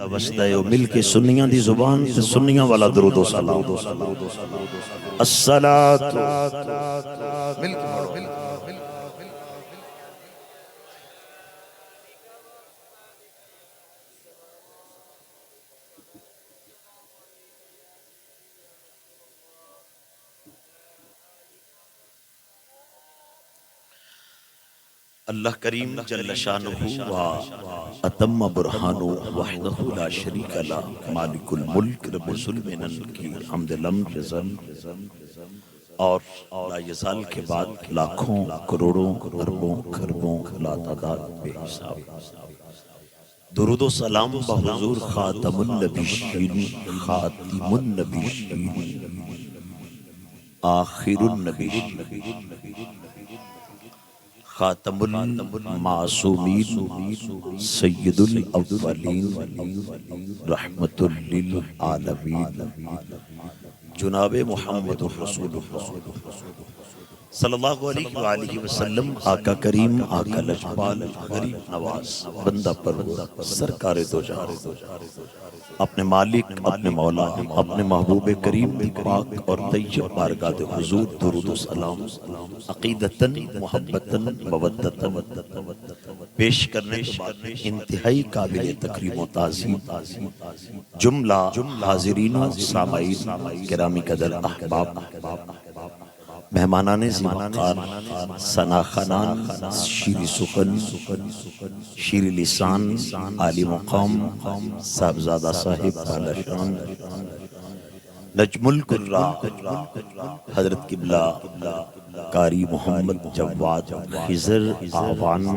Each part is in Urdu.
وسطے مل کے سنیاں دی زبان تے سنیاں والا درود و سلام الصلاۃ مل کے پڑھو اللہ کریم جل شانہ و اتم برہانہ وحدہ لا شریک لہ مالک الملک رب العالمین کی حمد لم یزل اور لا یزال کے بعد لاکھوں کروڑوں اربوں خربوں لا تعداد بے حساب درود و سلام بحضور خاتم النبیین خاتم النبیین آخر النبیین خاتم المعصومین سید الاولین رحمت للعالمین جناب محمد رسول اللہ صلی اللہ علیہ وآلہ وسلم آقا کریم آقا لجپال غریب نواز بندہ پرور سرکار دو جہاں اپنے مالک اپنے مولا اپنے محبوب کریم دی پاک اور طیب بارگاہ دے حضور درود و سلام عقیدتاً محبتاً مودتاً پیش کرنے کے بعد انتہائی قابل تکریم و تعظیم جملہ حاضرین و سامعین کرامی قدر احباب مہمانان زمقار ثناخنان شیر سخن شیر لسان عالی مقام صاحبزادہ صاحب بالشان نجم القرہ حضرت قبلہ قاری محمد جواد خضر آوان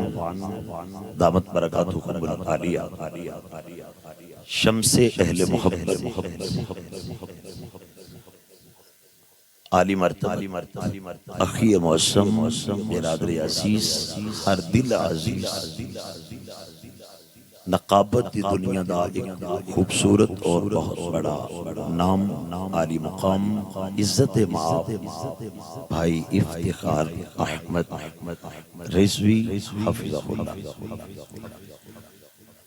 دامت برکاتہ العالیہ شمس اہل محبت عالی مرتبہ اخی موسم برادر عزیز ہر دل عزیز نقابت دی دنیا دا ایک خوبصورت اور بہت بڑا نام عالی مقام عزت مآب بھائی افتخار احمد رضوی حفظہ اللہ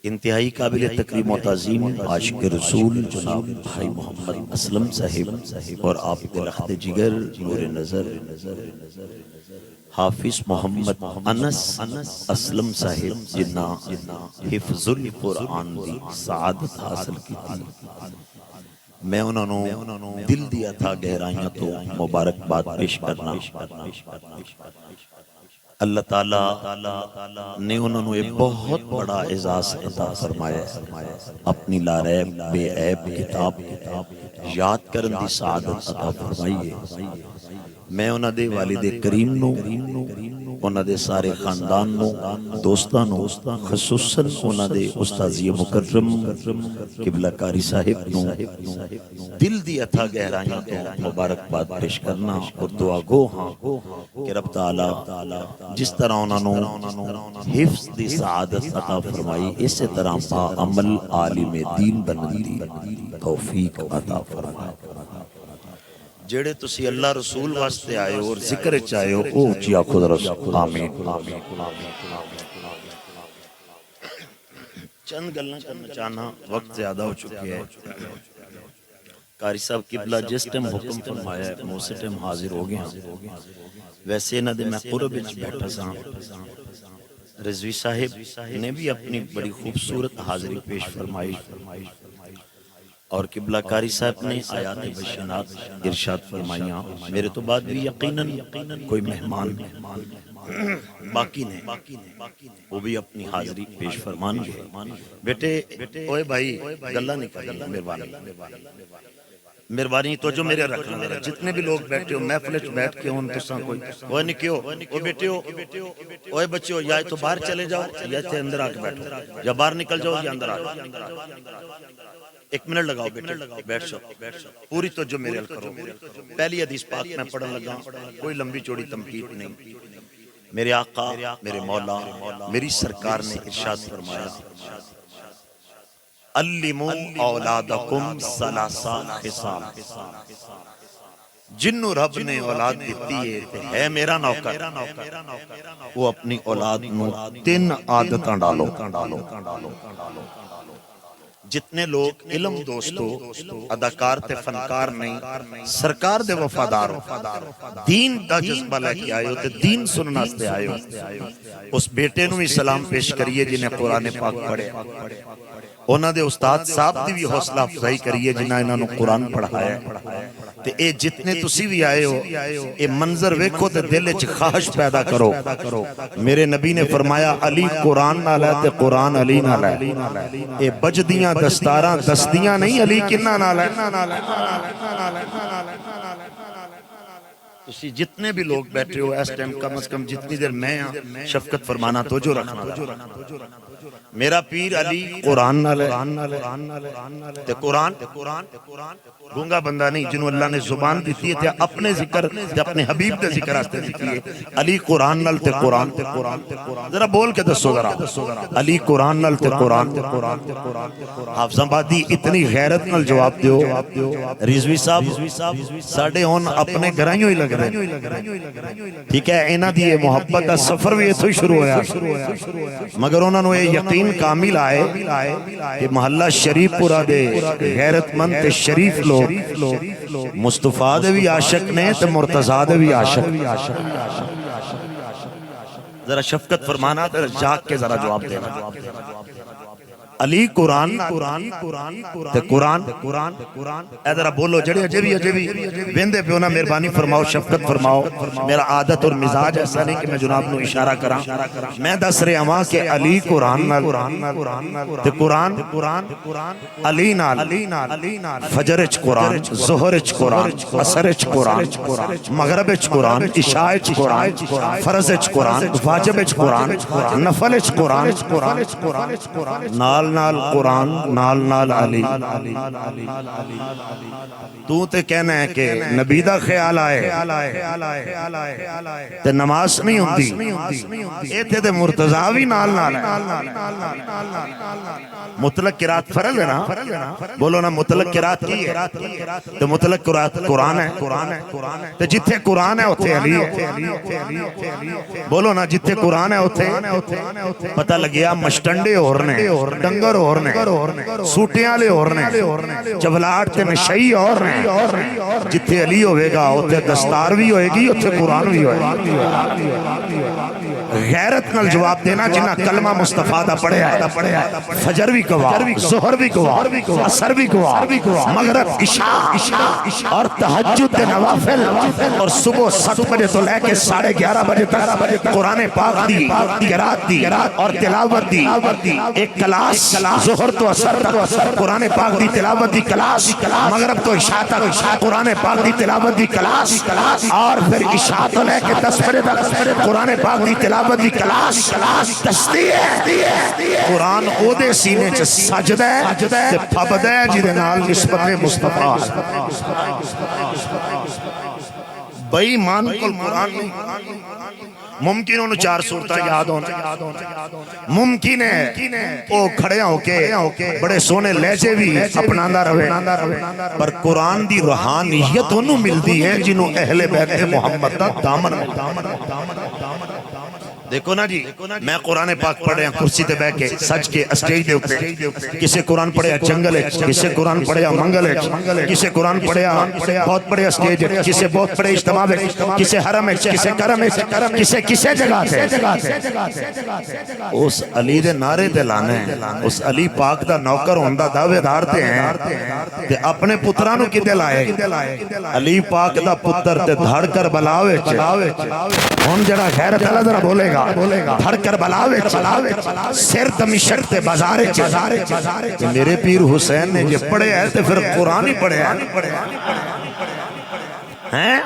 انتہائی قابل تکریم و تعظیم عاشق رسول جناب بھائی محمد اسلم صاحب اور آپ کے لخت جگر نور نظر حافظ محمد انس اسلم صاحب جنہ حفظ القرآن دی سعادت حاصل کی تھی میں انہوں نے دل دیا تھا گہرائیاں تو مبارکباد پیش کرنا اللہ تعالیٰ نے انہوں نے ایک بہت بڑا اعزاز عطا فرمایا اپنی لاریب بے عیب کتاب یاد کرن دی سعادت عطا فرمائیے میں انہوں دے والد کریم نو انہوں دے سارے خاندان نو دوستان نو خصوصاً انہوں دے استاذی مکرم قبلہ قاری صاحب نو دل دی عطا گہرائیاں تو مبارکباد پیش کرنا اور دعا گو ہاں کہ رب تعالیٰ جس طرح انہوں نے حفظ دی سعادت عطا فرمائی اسی طرح با عمل عالم دین بنن دی توفیق عطا فرمائی جڑے تسی اللہ رسول واسطے آئے اور ذکر چاہے ہو او چیا خود رسول آمین چند گلنا کرنا چاہنا وقت زیادہ ہو چکی ہے قاری صاحب قبلہ جس ٹیم حکم فرمایا ہے موسیٰ ٹیم حاضر ہو گیا ویسے نہ دے میں قرب اچھ بیٹھا سا رضوی صاحب نے بھی اپنی بڑی خوبصورت حاضری پیش فرمائی اور قبلہ قاری صاحب نے آیات بشنات ارشاد فرمائیاں میرے تو بعد بھی یقیناً کوئی مہمان باقی نہیں وہ بھی اپنی حاضری پیش فرمان گے بیٹے اوے بھائی گلہ نکل مہربانی تو جو میرے رکھنا میرا جتنے بھی لوگ بیٹھے ہو محفل چ بیٹھ کے ہوں تو ساں کوئی وہ نہیں کیوں وہ بیٹے ہو اوے بچے ہو یا تو باہر چلے جاؤ یا تے اندر آ کے بیٹھو یا باہر نکل جاؤ یا اندر آ کے ایک منٹ لگاؤ بیٹے بیٹھ جاؤ پوری تو جو میرے کرو پہلی حدیث پاک میں پڑھن لگا کوئی لمبی چوڑی تمہید نہیں میرے آقا میرے مولا میری سرکار نے ارشاد فرمایا علموا اولادکم ثلاثا خصال جنو رب نے اولاد دیتی ہے میرا نوکر وہ اپنی اولاد نو 3 عادتاں ڈالو جتنے لوگ علم دوستو اداکار تے فنکار نہیں سرکار دے وفادار دین دا جذبہ لے کے آئے ہو تے دین سننا ستے آئے ہو اس بیٹے نو بھی سلام پیش کریے جنہیں قرآن پاک پڑھے انہاں دے استاد صاحب دی بھی حوصلہ افزائی کریے جنہاں انہاں نو قرآن پڑھایا ہے تے اے جتنے تسی بھی آئے ہو اے منظر ویکھو تے دل وچ خواہش پیدا کرو میرے نبی نے فرمایا علی قرآن نال ہے تے قرآن علی نال ہے اے بجدیاں دستاراں دستیاں نہیں علی کنہ نال ہے تسی جتنے بھی لوگ بیٹھے ہو اس ٹائم کم از کم جتنی دیر میں شفقت فرمانا توجہ رکھنا میرا پیر علی قرآن نال ہے تے قرآن گونگا بندہ نہیں جنہوں اللہ نے زبان دیتی ہے تے اپنے ذکر تے اپنے حبیب دے ذکر آستے دیتی ہے علی قرآن نال تے قرآن ذرا بول کے دسو ذرا علی قرآن نال تے قرآن حافظ آبادی اتنی غیرت نال جواب دیو رضوی صاحب ساڑھے ہون اپنے گرائیوں ہی لگ رہے ٹھیک ہے اینا دی محبت دا سفر بھی ایسو ہی شروع ہویا مگر انہوں نے یقین کامل آئے کہ محلہ شریف پورا دے غیرت مند تے شریف لوگ مصطفیٰ دے بھی عاشق نے تے مرتضیٰ دے بھی عاشق ذرا شفقت فرمانا تے جاگ کے ذرا جواب دینا علی قرآن تے قرآن اے ذرا بولو جڑے عجبی بیندے پہ ہونا مہربانی فرماؤ شفقت فرماؤ میرا عادت اور مزاج ایسا نہیں کہ میں جناب نو اشارہ کرا میں دس رہے ہاں کہ علی قرآن تے قرآن علی نال فجرچ قرآن ظہرچ قرآن عصرچ قرآن مغربچ قرآن عشاءچ قرآن فرضچ قرآن واجبچ قرآن نفلچ قرآن نال قرآن نال علی تو تے کہنا ہے کہ نبی دا خیال آئے تے نماز نہیں ہوندی اے تے مرتضیٰ بھی نال مطلق قرات فرض ہے نا بولو نا مطلق قرات کی ہے تے مطلق قرات قرآن ہے تے جتھے قرآن ہے اتھے علی ہے بولو نا جتھے قرآن ہے اتھے پتہ لگیا مشٹنڈے ہورنے ڈنگر ہورنے سوٹیاں لے ہورنے چبلاٹ تے نشئی ہورنے جتھے علی ہوئے گا اتھے دستار بھی ہوئے گی اتھے قرآن بھی ہوئے گی غیرت نال جواب دینا جنہ کلمہ مصطفیٰ دا پڑھے آئے فجر بھی گواہ ظہر بھی گواہ عصر بھی گواہ مغرب عشاء اور تہجد نوافل اور صبح 7 بجے تو لے کے 11:30 بجے تک قرآن پاک دی قرات دی اور تلاوت دی ایک کلاس ظہر تو عصر تک قرآن پاک دی تلاوت دی کلاس مغرب تو عشاء تک قرآن پاک دی تلاوت دی کلاس اور پھر عشاء تو لے کے 10 بجے تک قرآن پاک دی تلاوت دی کلاس تسبیح قرآن او دے سینے چ سجدہ تے پھبدہ جدے نال نسبت مصطفیٰ بھئی مان کل قرآن نہیں ممکن انہوں 4 صورتیں یاد ہونا ممکن ہے وہ کھڑے ہو کے بڑے سونے لہجے بھی اپناندہ رہے پر قرآن دی روحانیت انہوں ملتی ہے جنہوں اہل بیت محمد دا دامن دیکھو نا جی میں قرآن پاک پڑھے ہیں کرسی تے بے کے سج کے اسٹیج دے ہوتے کسے قرآن پڑھے ہیں جنگل ہے کسے قرآن پڑھے ہیں منگل ہے کسے قرآن پڑھے ہیں بہت بڑے اسٹیج ہے کسے بہت بڑے اجتماع ہے کسے حرم ہے کسے کرم ہے کسے جگہ ہے اس علی دے نعرے تے لانے اس علی پاک دا نوکر ہوندہ دعوے دار تے ہیں تے اپنے پترانو کی دے لائے علی پاک دا پتر تے دھڑ کر بلاوے ہم جڑا غیرت اللہ ذرا بولے گا دھڑ کر بلاوے سر دمشق تے بازارے میرے پیر حسین نے جب پڑھے ہے تو پھر قرآن ہی پڑھے ہیں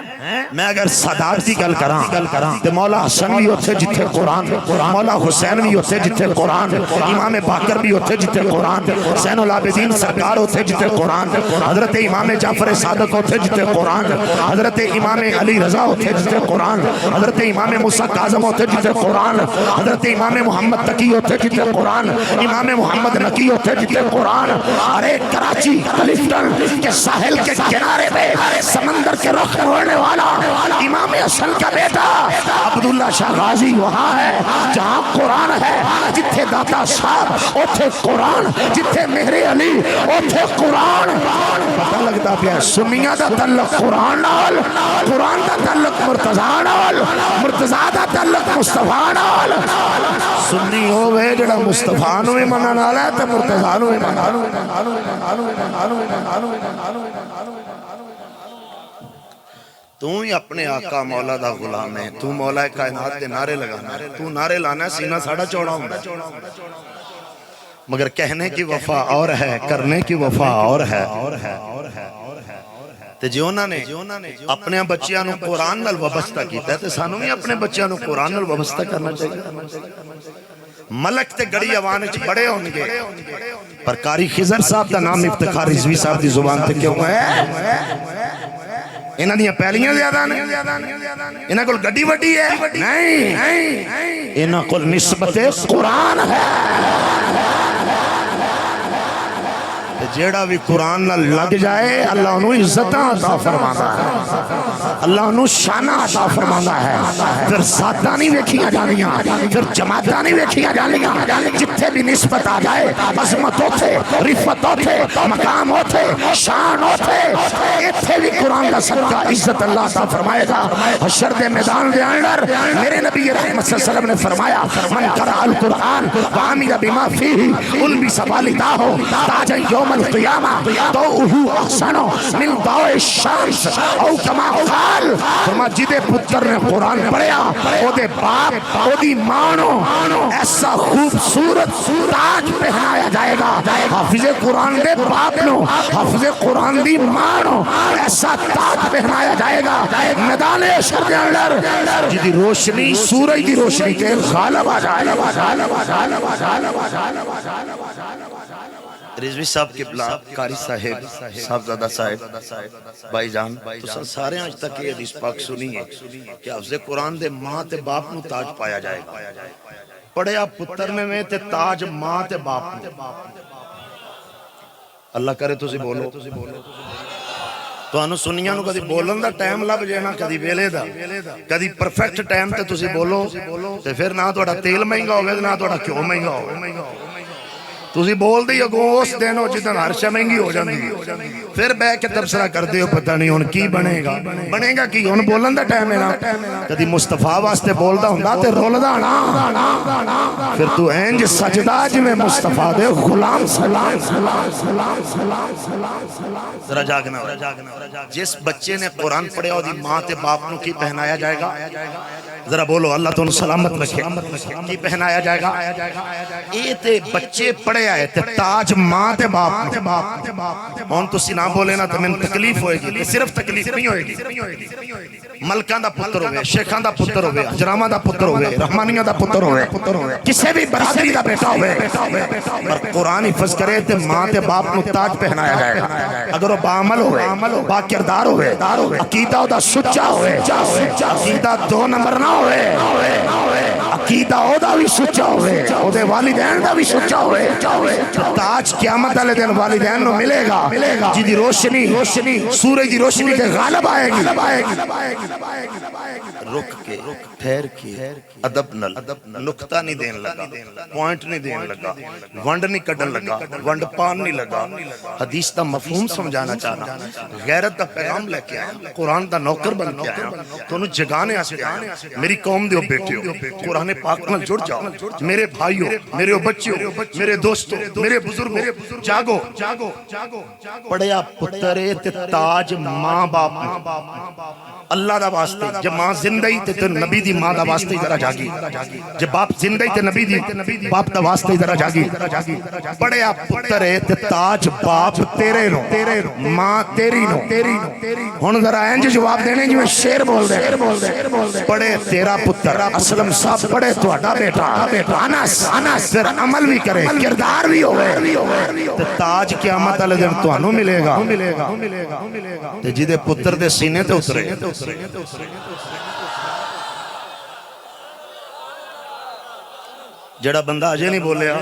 میں اگر صداق دی گل کراں تے مولا حسن بھی ہوتے جتھے قرآن مولا حسین بھی ہوتے جتھے قرآن امام باقر بھی ہوتے جتھے قرآن زین العابدین سرکار ہوتے جتھے قرآن حضرت امام جعفر صادق ہوتے جتھے قرآن حضرت امام علی رضا ہوتے جتھے قرآن حضرت امام موسیٰ کاظم ہوتے جتھے قرآن حضرت امام محمد تقی ہوتے جتھے قرآن امام محمد نقی ہوتے جتھے قرآن ارے کراچی کلفٹن کے ساحل کے کنارے پہ سمندر کے رخ ہونے والا امام حسن کا بیٹا عبداللہ شاہ غازی وہاں ہے جہاں قرآن ہے جتھے داتا صاحب اتھے قرآن جتھے میرے علی اوتھے قرآن پتہ لگتا پیا سنیاں دا تعلق قرآن نال قرآن دا تعلق مرتضیٰ نال مرتضیٰ دا تعلق مصطفیٰ نال سنی ہوئے جڑا مصطفیٰ نو بھی منن والا ہے تے مرتضیٰ نو بھی تو ہی اپنے آقا مولا دا غلام ہے تو مولا کائنات دے نعرے لگانا ہے تو نعرے لانا ہے سینہ ساڑھا چوڑا ہوں مگر کہنے کی وفا اور ہے کرنے کی وفا اور ہے تے جو انہوں نے اپنے بچیاں نو قرآن نال وابستہ کیتا ہے تے سانو بھی اپنے بچیاں نو قرآن نال وابستہ کرنا چاہیے ملک تے گڑی آوانے چ بڑے ہونگے پر قاری خضر صاحب دا نام افتخار رضوی صاحب دی زبان تے کیوں ہے انہاں دیاں پہلیاں زیادہ نہیں انہاں کول گڈی وڈی ہے نہیں انہاں کول نسبت قرآن ہے جیڑا بھی قرآن نہ لگ جائے اللہ انہوں عزتاں عطا فرماتا ہے اللہ انہوں شانہ عطا فرماتا ہے پھر ذاتاں نہیں ویکھیاں جانیاں پھر جماعتاں نہیں ویکھیاں جانیاں جتھے بھی نسبت آ جائے عظمت ہوتے رفت ہوتے مقام ہوتے شان ہوتے اتھے بھی قرآن کا صدقہ عزت اللہ عطا فرمائے گا حشر دے میدان دے اندر میرے نبی رحمت صلی اللہ علیہ وسلم نے فرمایا من قرأ القرآن وعمل بما فیہ البس والداہ تاج یوم القیامہ دوہو احسنو من ضوء الشمس او کما قال فرما جدے پتر نے قرآن پڑھیا او دے باپ او دی مانو ایسا خوبصورت تاج پہنایا جائے گا حافظ قرآن دے باپ نو حافظ قرآن دی مانو ایسا تاج پہنایا جائے گا میدان حشر دے اندر جدی روشنی سورج دی روشنی کے غالب آ جائے رضوی صاحب کے بلا قاری صاحب صاحبزادہ صاحب بھائی جان تو سارے آج تک یہ حدیث پاک سنی ہے کہ حفظ قرآن دے ماں تے باپ نو تاج پایا جائے گا پڑھیا پتر میں تے تاج ماں تے باپ نو اللہ کرے تو سی بولو تو انہوں سنیاں نو کدی بولن دا ٹائم لب جینا کدی ویلے دا کدی پرفیکٹ ٹائم تے تو سی بولو تے پھر نہ توڑا تیل مہنگا ہوئے نہ توڑا کیوں مہنگا ہوئے تُسی بول دی اگوں اس دن ہو جتن ہر شے مہنگی ہو جاندی پھر بے کے تبصرہ کر دیو پتہ نہیں ہن کی بنے گا کی ہن بولن دا ٹائم ہے نا کدی مصطفیٰ واسطے بولدا ہوندا تے رولدا نا پھر تو انج سجدہ جویں مصطفیٰ دے غلام سلام ذرا جاگنا جس بچے نے قرآن پڑھیا دی ماں تے باپ نو کی پہنایا جائے گا ذرا بولو اللہ تو سلامت رکھے کی پہنایا جائے گا اے تے بچے پڑھے آئے تے تاج ماں تے باپ ہون تو سی نہ بولے نا تو میں تکلیف ہوئے گی صرف تکلیف نہیں ہوئے گی ملکان دا پتر ہوئے شیخان دا پتر ہوئے اجرامہ دا پتر ہوئے رحمانیہ دا پتر ہوئے کسے بھی برادری دا بیٹا ہوئے اور قرآن حفظ کرے تے ماں تے باپ نو تاج پہنایا جائے گا اگر وہ باعمل ہوئے با کردار ہوئے عقیدہ دا سچا ہوئے عقیدہ دو نمبر نہ ہوئے عقیدہ او دا بھی سچا ہوئے او دے والدین دا بھی سچا ہوئے تاج قیامت والے دن والدین نو ملے گا جی دی روشنی سورج دی روشنی کے غالب آئے گی رک کے ٹھہر کے ادب نل نکتہ نہیں دین لگا پوائنٹ نہیں دین لگا ونڈ نہیں کڈن لگا ونڈ پان نہیں لگا حدیث دا مفہوم سمجھانا چاہنا غیرت دا پیغام لے کے آیا قرآن دا نوکر بن کے آیا تو انہوں جگانے آستے آیا میری قوم دیو بیٹے ہو قرآن پاک نال جڑ جاؤ میرے بھائیو میرے بچیو میرے دوستو میرے بزرگو جاگو پڑھیا پترے تے تاج ماں باپ اللہ دا واسطے جب ماں زندگی تے نبی دی ماں دا واسطے ذرا جاگی جب باپ زندگی تے نبی دی باپ دا واسطے ذرا جاگی پڑھیا پترے تے تاج باپ تیرے نو ماں تیری نو ہن ذرا انج جواب دینے جو شیر بول دے پڑھے تیرا پتر اسلم صاحب پڑھے تہاڈا بیٹا انس پھر عمل بھی کرے کردار بھی ہوئے تے تاج قیامت والے دن تانوں ملے گا تے جدے پتر دے سینے تے اترے جڑا بندہ اجے نہیں بولیا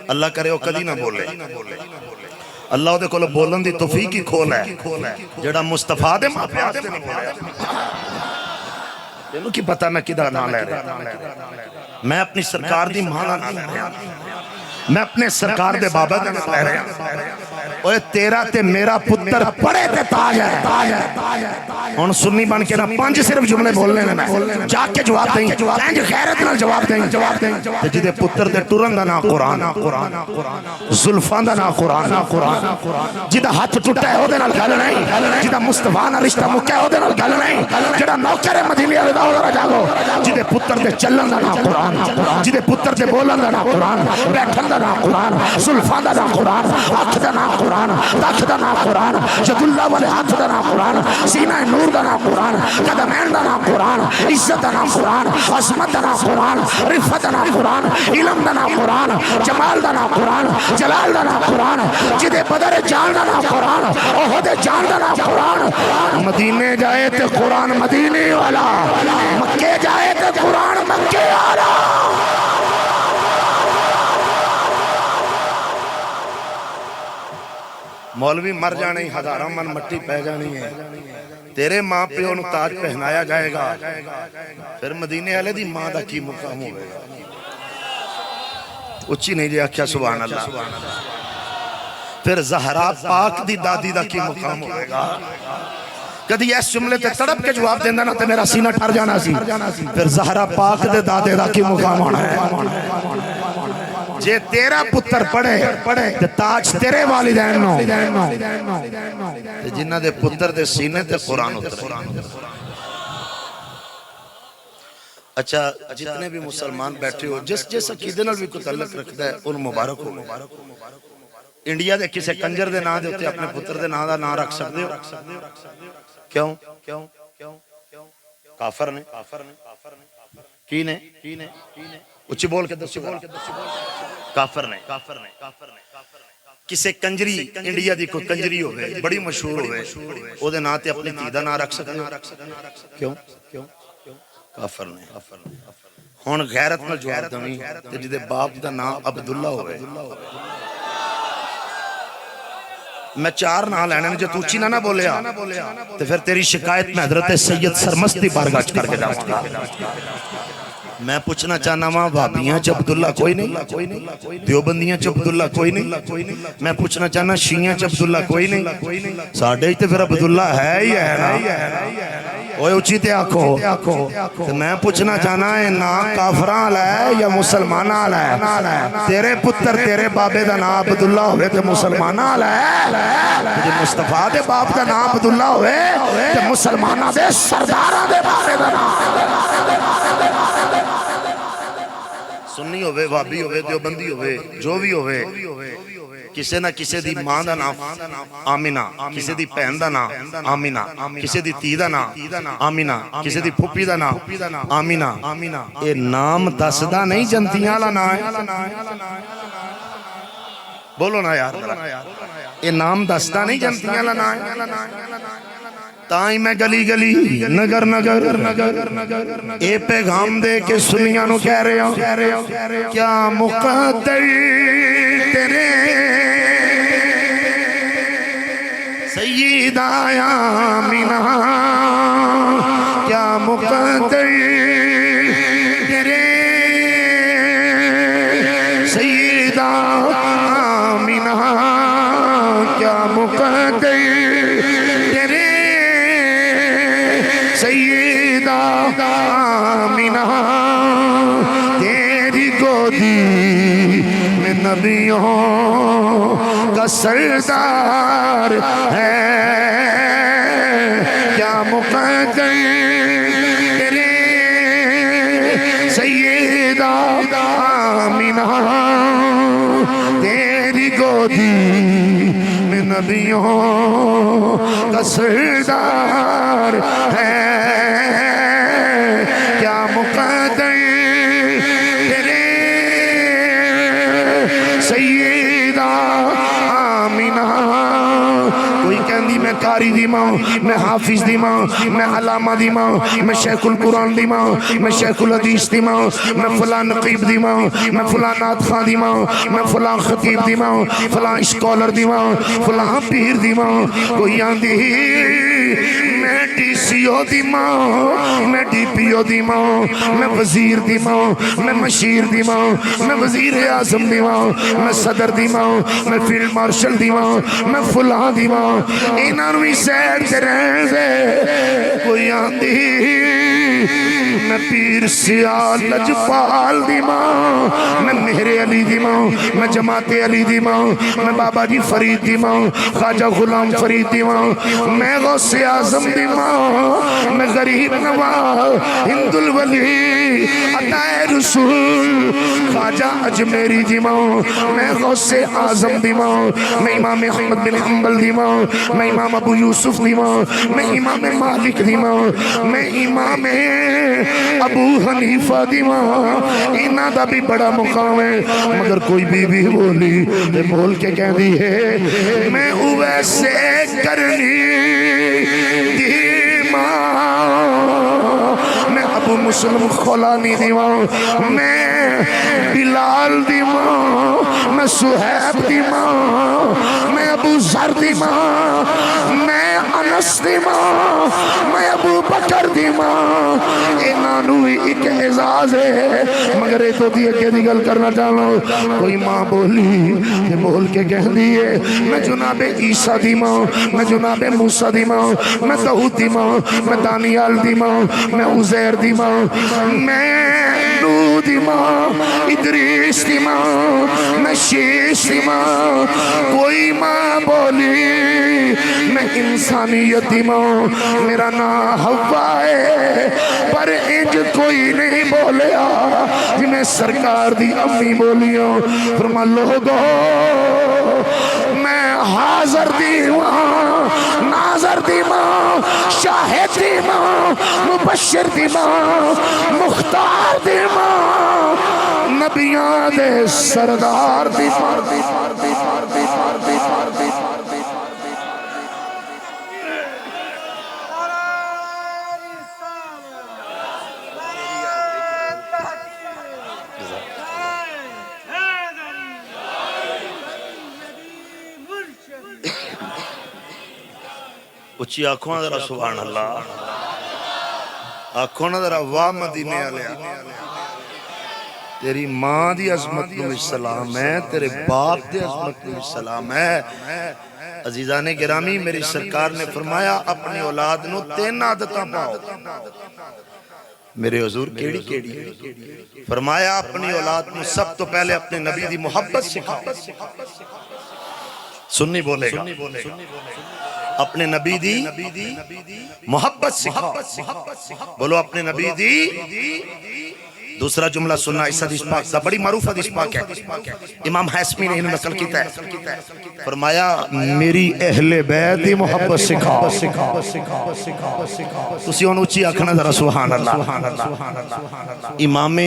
اللہ کرے وہ کدی نہ بولے اللہ دے کول بولن دی توفیق ہی کھول ہے جڑا مصطفیٰ دے ماں پیار سے نہیں بولیا تینوں کی پتہ میں کدھر نہ لے رہا میں اپنی سرکار دی ماں نہ لے رہا میں اپنے سرکار دے بابا دا نام لے رہا اوے تیرا تے میرا پتر پڑے تے تاج ہے ہن سنی بن کے نا 5 صرف جملے بولنے نے میں جا کے جواب دیں انج غیرت نال جواب دیں تے جدے پتر دے ٹرن دا نام قرآن زلفاں دا نام قرآن جدا ہاتھ ٹوٹا ہے او دے نال گل نہیں جدا مصطفیٰ نال رشتہ مکیا ہے او دے نال گل نہیں جڑا نوکر مدینے والے دا او جاگو جدے پتر دے چلن دا نام قرآن جدے پتر دے بولن دا نام قرآن بیٹھن دا نام قرآن زلفاں دا نام قرآن اکھ دا نام قرآن دکھ دا نام قرآن جد اللہ والے ہاتھ دا نام قرآن سینہ نور دا نام قرآن قدمین دا نام قرآن عزت دا نام قرآن عظمت دا نام قرآن رفت دا نام قرآن علم دا نام قرآن جمال دا نام قرآن جلال دا نام قرآن جدے بدر جان دا نام قرآن احد جان دا نام قرآن مدینے جائے تے قرآن مدینے والا مکے جائے تے قرآن مکے والا مولوی مر جانے ہزاراں من مٹی پہ جانی ہے تیرے ماں پیو نو تاج پہنایا جائے گا پھر مدینے والے دی ماں دا کی مقام ہوئے گا اچھی نہیں جی آکھیا سبحان اللہ پھر زہرا پاک دی دادی دا کی مقام ہوئے گا کدی اس جملے تے تڑپ کے جواب دیندہ نا تے میرا سینہ ٹھر جانا سی پھر زہرا پاک دے دادے دا کی مقام ہونا ہے جے تیرا پتر پڑھے تے تاج تیرے والدین نو تے جنہ دے پتر دے سینے تے قرآن اترے اچھا جتنے بھی مسلمان بیٹھے ہو جس عقیدے نال بھی کوئی تعلق رکھتا ہے ان مبارک ہو انڈیا دے کسے کنجر دے نام دے ہوتے اپنے پتر دے نام دا نام رکھ سکتے ہو کیوں کافر نے کی نے اچھی بول کے دسو کافر نے کسے کنجری انڈیا دی کوئی کنجری ہوئے بڑی مشہور ہوئے او دے نام تے اپنی تیدہ نام رکھ سکتے کیوں کافر نے ہون غیرت میں جواب دمی تے جدے باپ دا نام عبداللہ ہوئے میں 4 نام لینے جو تو اچھی نہ بولیا تو پھر تیری شکایت میں حضرت سید سرمستی بارگاہ کر کے جاؤں گا میں پوچھنا چاہنا ماں بابیاں چ عبداللہ کوئی نہیں دیوبندیاں چ عبداللہ کوئی نہیں میں پوچھنا چاہنا شیعہ چ عبداللہ کوئی نہیں ساڑھے تے پھر عبداللہ ہے ہی ہے نا اوہ اچھی تے آکھو میں پوچھنا چاہنا ہے نام کافران لائے یا مسلمانان لائے تیرے پتر تیرے بابے دا نام عبداللہ ہوئے تے مسلمانان لائے مصطفیٰ دے باپ دا نام عبداللہ ہوئے تے مسلمانان دے سرداران دے بابے دا نام سنی ہوئے وابی ہوئے دیوبندی ہوئے جو بھی ہوئے کسے نہ کسے دی ماں دا نام آمینہ کسے دی پہن دا نام آمینہ کسے دی تی دا نام آمینہ کسے دی پھپی دا نام آمینہ اے نام دسدہ نہیں جنتیاں لا نام بولو نا یار اے نام دسدہ نہیں جنتیاں لا نام تائیں میں گلی نگر اے پیغام دے کے سنیاں نو کہہ رہے ہوں کیا مقدر تیرے سیدہ آمینہ کیا مقدر تیرے سیدہ آمینہ کیا مقدر تیرے سیدہ آمینہ تیری گودی میں نبیوں کا سردار ہے کیا مقدر تیرے سیدہ آمینہ تیری گودی میں نبیوں کا سردار ہے کیا مقدر تیرے سیدہ آمینہ کوئی کہندی میں قاری دی ماں، میں حافظ دی ماں، میں علامہ دی ماں، میں شیخ القرآن دی ماں، میں شیخ الحدیث دی ماں، میں فلاں نقیب دی ماں، میں فلاں نعت خواں دی ماں، میں فلاں خطیب دی ماں، فلاں اسکالر دی ماں، فلاں پیر دی ماں. کوئی آندھی میں ڈی سی او دی ماں، میں ڈی پی او دی ماں، میں وزیر دی ماں، میں مشیر دی ماں، میں وزیر اعظم دی ماں، میں صدر دی ماں، میں فیلڈ مارشل دی ماں، میں فلاں دی ماں. انہاں نوں وی سیڈ تے رہن دے. کوئی آندھی میں پیر سیال لجپال دی ماں، میں مہر علی دی ماں، میں جماعت علی دی ماں، میں بابا جی فرید دی ماں، خواجہ غلام فرید دی ماں، میں غوث اعظم دی ماں، میں غریب نواز ہند الولی عطائے رسول خواجہ اجمیری دی ماں، میں غوث اعظم دی ماں، میں امام احمد بن حنبل دی ماں، میں امام ابو یوسف دی ماں، میں امام مالک دی ماں، میں امام ابو حنیفہ دی ماں. انہاں دا بھی بڑا مقام ہے. مگر کوئی بی بی بولی تے بول کے کہہ دی ہے میں ویسے کرنی دی ماں، میں ابو مسلم خولانی دی ماں، میں بلال دی ماں، میں سہیب دی ماں، میں ابو ذر دی ماں، میں انس دی ماں، میں ابو بکر دی ماں. انہاں نوں ایک اعزاز ہے. مگر اے تو دی اگے دی گل کرنا چاہنا. کوئی ماں بولی تے بول کے کہہ دیے میں جناب عیسیٰ دی ماں، میں جناب موسیٰ دی ماں، میں داؤد دی ماں، میں دانیال دی ماں، میں عزیر دی ماں، میں نوح دی ماں، ادریس دی ماں، میں شیش دی ماں. کوئی ماں بولی میں انسانیت دی ماں، میرا نام حوا ہے. پر انج کوئی نہیں بولیا جنہیں سرکار دی امی بولیاں. فرما لوگو میں حاضر دی ماں، ناظر دی ماں، شاہد دی ماں، مبشر دی ماں، مختار دی ماں، نبیان دے سردار دی ماں. اچھی آنکھوں ذرا سبحان اللہ. آنکھوں ذرا واہ مدینے والے. تیری ماں دی عظمت نو سلام ہے، تیرے باپ دی عظمت نو سلام ہے. عزیزان گرامی، میری سرکار نے فرمایا اپنی اولاد نو 3 عادتاں پاؤ. میرے حضور کیڑی کیڑی؟ فرمایا اپنی اولاد نو سب تو پہلے اپنے نبی دی محبت سکھاؤ. سنی بولے گا. اپنے نبی دی محبت سکھاؤ. بولو اپنے نبی دی. دوسرا جملہ سننا اس حدیث پاک سے بڑی معروف حدیث پاک ہے. امام حیثمی نے انہوں نقل کیتا ہے. فرمایا میری اہل بیت دی محبت سکھاؤ. تسی انہوں اچھی آکھنا ذرا سبحان اللہ. امام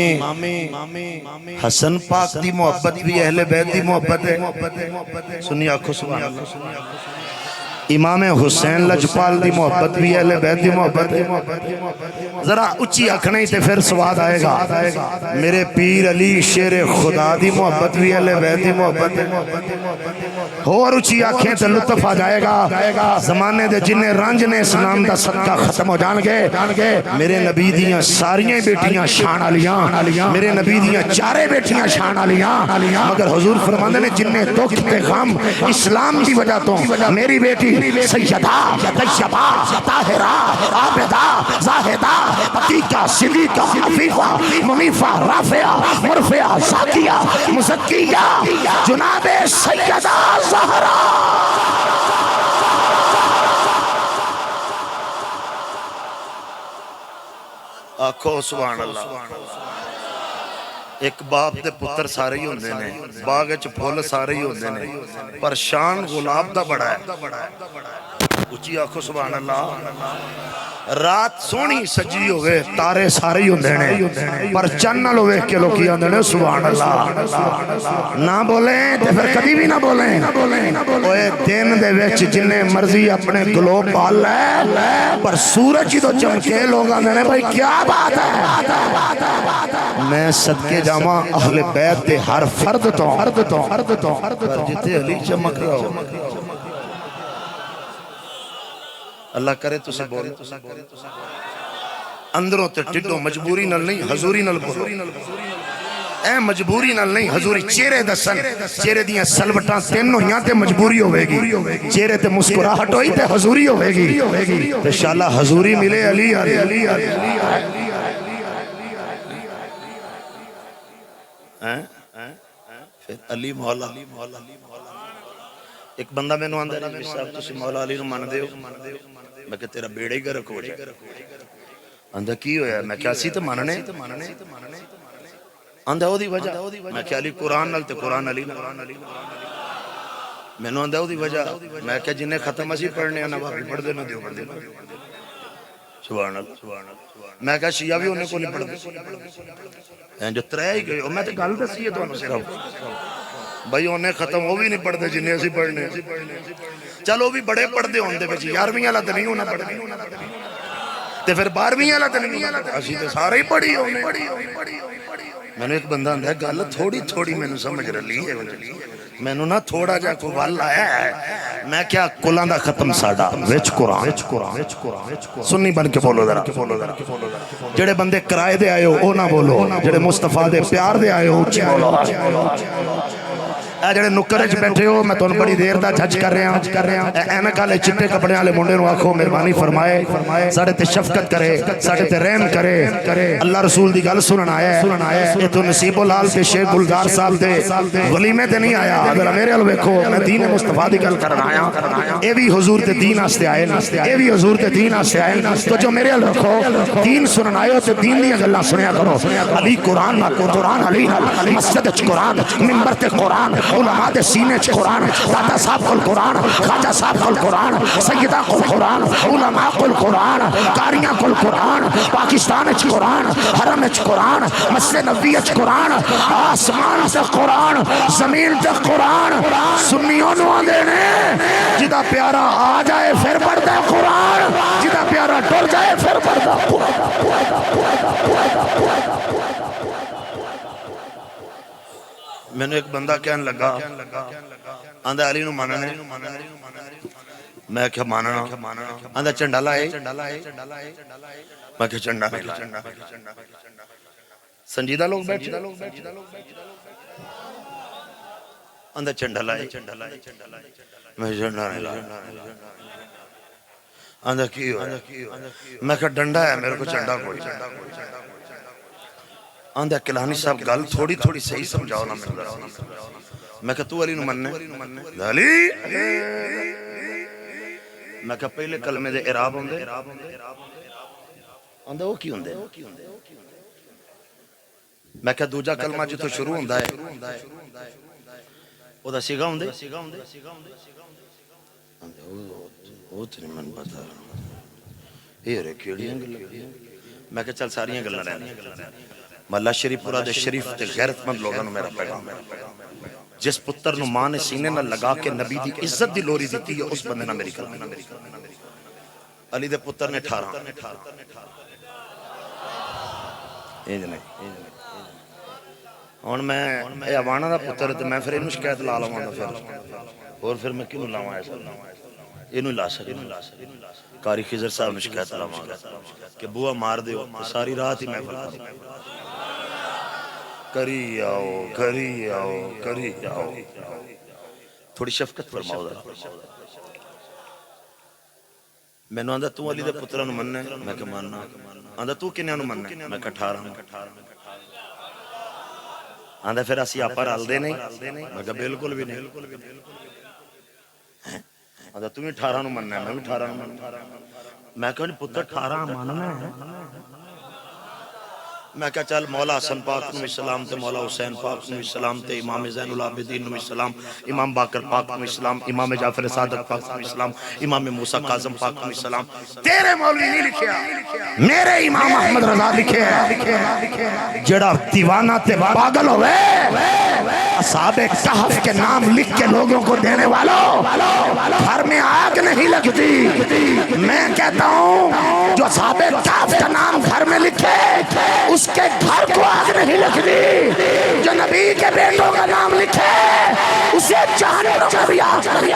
حسن پاک دی محبت بھی اہل بیت دی محبت ہے. سنی آکھو سبحان اللہ. امام حسین لجپال دی محبت بھی اہل بیت دی محبت ہے. ذرا اچھی آنکھ نہیں تے پھر سواد آئے گا. میرے پیر علی شیر خدا دی محبت بھی اہل بیت دی محبت ہے. اور اچھی آنکھیں تے لطف آ جائے گا. زمانے دے جنہیں رنج نے اسلام دا صدقہ ختم ہو جان گے. میرے نبی دیاں ساریاں بیٹیاں شان آلیاں، میرے نبی دیاں 4 بیٹیاں شان آلیاں. مگر حضور فرماندے نے جنہیں دکھ تے غم اسلام دی وجہ تو میری بیٹی سیدہ طیبہ طاہرہ عابدہ زاہدہ عتیقہ صدیقہ عفیفہ منیفہ رافعہ مرفعہ زاکیہ مزکیہ جناب سیدہ زہرا. آکھو سبحان اللہ. ایک باپ دے پتر سارے ہی ہوندے نے، باغ وچ پھل سارے ہی ہوندے نے، پر شان غلام دا بڑا ہے. اچھی آکھو سبحان اللہ. رات سونی سجی ہوئے تارے سارے ہی ہوندے نے پر چنل ہوئے کہ لوگ کی ہوندے نے سبحان اللہ نہ بولیں تے پھر کبھی بھی نہ بولیں اوے دن دے وچ جننے مرضی اپنے گلو پال لے پر سورج ہی تو چمکے لوگ آندے نے بھائی کیا بات ہے میں صدقے جاواں اہل بیت دے ہر فرد تو پر جتے علی چمک رہا ہو اللہ کرے تو سے بول اندروں تے ٹڈوں مجبوری نل نہیں حضوری نل بولو اے مجبوری نل نہیں حضوری چہرے دسن چہرے دیاں سلوٹاں تین ہویاں تے مجبوری ہوئے گی چہرے تے مسکراہٹ ہوئی تے حضوری ہوئے گی تے شاءاللہ حضوری ملے علی علی پھر علی مولا ایک بندہ میں نو آندہ ہے صاحب تسی مولا علی نو مان دے ہو میں کہ تیرا بیڑے ہی گرک ہو جائے آندہ کی ہویا میں کیا سی تو ماننے آندہ ہو دی وجہ میں کیا علی قرآن نل تے قرآن علی میں نو آندہ ہو دی وجہ میں کیا جنہیں ختم اسی پڑھنے آنا باقی پڑھ دینا دیو پڑھ دینا سبحان اللہ میں کہا شیعہ بھی انہیں کو نہیں پڑھ دے جو ترے ہی گئے میں تے گل دسی ہے تو انہوں صرف بھائی انہیں ختم ہو بھی نہیں پڑھ دے جنہیں اسی پڑھنے چلو بھی بڑے پڑھ دے ہوندے بچی یارویں اللہ تے نہیں ہونا پڑھ دے تے پھر 12ویں اللہ تے نہیں ہونا اسی تے سارے ہی پڑھی ہونے میں نے ایک بندہ اندھا ہے گل تھوڑی تھوڑی میں نے سمجھ رلی ہے میں نے نہ تھوڑا جا کو وال آیا ہے میں کیا کلان دا ختم ساڑا ویچ قرآن سنی بن کے بولو ذرا جڑے بندے کرائے دے آئے ہو او نہ بولو جڑے مصطفیٰ دے پیار دے آئے ہو اچھی بولو اے جڑے نکرج بیٹھے ہو میں تو ان بڑی دیر دا جھج کر رہے ہیں اینک والے چٹے کپڑے والے منڈے نو آکھو مہربانی فرمائے ساڑے تے شفقت کرے ساڑے تے رحم کرے اللہ رسول دی گل سنن آیا ہے یہ تو نصیب الحال تے شیخ گلزار صاحب دے ولیمے تے نہیں آیا اگر میرے ال ویکھو میں دین مصطفیٰ دی گل کرنا آیا اے بھی حضور تے دین واسطے آئے اے بھی حضور تے دین واسطے آئے تو جو میرے ال رکھو دین سنن آئے تے دین دی گلاں سنیا کرو علی قرآن علی مسجد وچ قرآن منبر تے قرآن علماء دے سینے چ قرآن داتا صاحب کل قرآن خواجہ صاحب کل قرآن سیدہ کل قرآن علماء کل قرآن قاریاں کل قرآن پاکستان چ قرآن حرم چ قرآن مسجد نبوی چ قرآن آسمان سے قرآن زمین تے قرآن سنیوں نو آندے نے جدا پیارا آ جائے پھر پڑھدا ہے قرآن جدا پیارا ٹر جائے پھر پڑھدا میں نے ایک بندہ کہنے لگا آندہ علی نو ماننے میں کیا ماننا آندہ چنڈا لائے میں کیا چنڈا سنجیدہ لوگ بیٹھے آندہ چنڈا لائے میں چنڈا نہیں لائے آندہ کی ہو میں کہا ڈنڈا ہے میرے کو چنڈا کوئی آندھا کلانی صاحب گل تھوڑی تھوڑی صحیح سمجھاؤ نا میں کہا تو علی نو مننے علی میں کہا پہلے کلمے دے عراب ہوندے آندھا وہ کی ہوندے میں کہا دوجا کلمہ جو تو شروع ہوندہ ہے وہ دا سیگا ہوندے وہ تو نہیں من پتا یہ رہے کیڑیاں گل میں کہا چل ساریاں گلنا رہنے ملا شریف پورا دے شریف تے غیرت مند لوگاں نو میرا پیغام ہے جس پتر نو ماں نے سینے نہ لگا کے نبی دی عزت دی لوری دیتی ہے اس بندے نہ میری کلام علی دے پتر نے 18 ہن میں اے اوانا دا پتر تے میں پھر اینو شکایت لا لواں اور پھر میں کیوں لاواں ایسا اینو لا سکدا قاری خضر صاحب نے شکایت لاواں کہ بوا مار دیو ساری رات ہی میں کری آؤ تھوڑی شفقت فرماؤ ذرا میں نو آندھا تو علی دے پترہ نو مننے میں کہ ماننا آندھا تو کنیا نو مننے میں کہ 18 آندھا پھر اسی آپا رال دے نہیں میں کہ بالکل بھی نہیں آندھا تو بھی 18 نو مننا ہے میں بھی 18 نو مننا میں کہ پتر 18 ماننا ہے میں کہا چل مولا حسن پاک نو سلام تے مولا حسین پاک نو سلام تے امام زین العابدین نو سلام امام باقر پاک نو سلام امام جعفر صادق پاک نو سلام امام موسیٰ کاظم پاک نو سلام تیرے مولوی نہیں لکھیا میرے امام احمد رضا لکھے جڑا دیوانہ تے پاگل ہوئے اصحاب کہف کے نام لکھ کے لوگوں کو دینے والوں گھر میں آگ نہیں لگتی میں کہتا ہوں جو اصحاب کہف کا نام گھر میں لکھے اس کے گھر کو آگ نہیں لگتی جو نبی کے بیٹوں کا نام لکھے اسے جہنم میں بھی آگ لگتی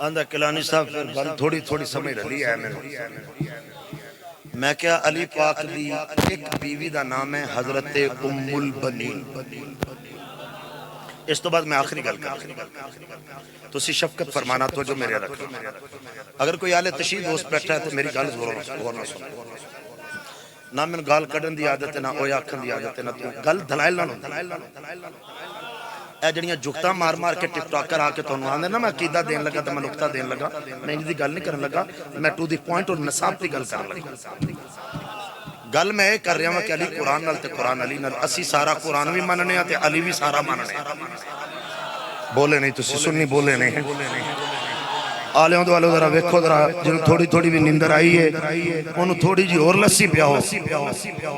اندھا کلانی صاحب پھر بند تھوڑی تھوڑی سمجھ رہی ہے میں کیا علی پاک دی ایک بیوی دا نام ہے حضرت ام البنین اس تو بعد میں آخری گل کر تو اسی شفقت فرمانا تو جو میرے رکھ اگر کوئی آلے تشہید دوست بیٹھا ہے تو میری گل غور نہ سن نہ میں گال کڑن دی عادت ہے نہ اویا کھن دی عادت ہے نہ تو گل دلائل نہ اے جڑیاں جھکتا مار مار کے ٹک ٹاکر آ کے تو انہوں نے نا میں عقیدہ دین لگا تو میں نقطہ دین لگا میں انہی دی گل نہیں کرن لگا میں ٹو دی پوائنٹ اور نصاب دی گل کرن لگا گل میں ایک کر رہا ہوں کہ علی قرآن نال تے قرآن علی نال اسی سارا قرآن بھی مننے ہیں تے علی بھی سارا مننے بولے نہیں تو سننی بولے نہیں آلیوں دو آلو ذرا ویکھو ذرا جنہوں تھوڑی تھوڑی بھی نندر آئی ہے انہوں تھوڑی جی اور لسی پیا ہو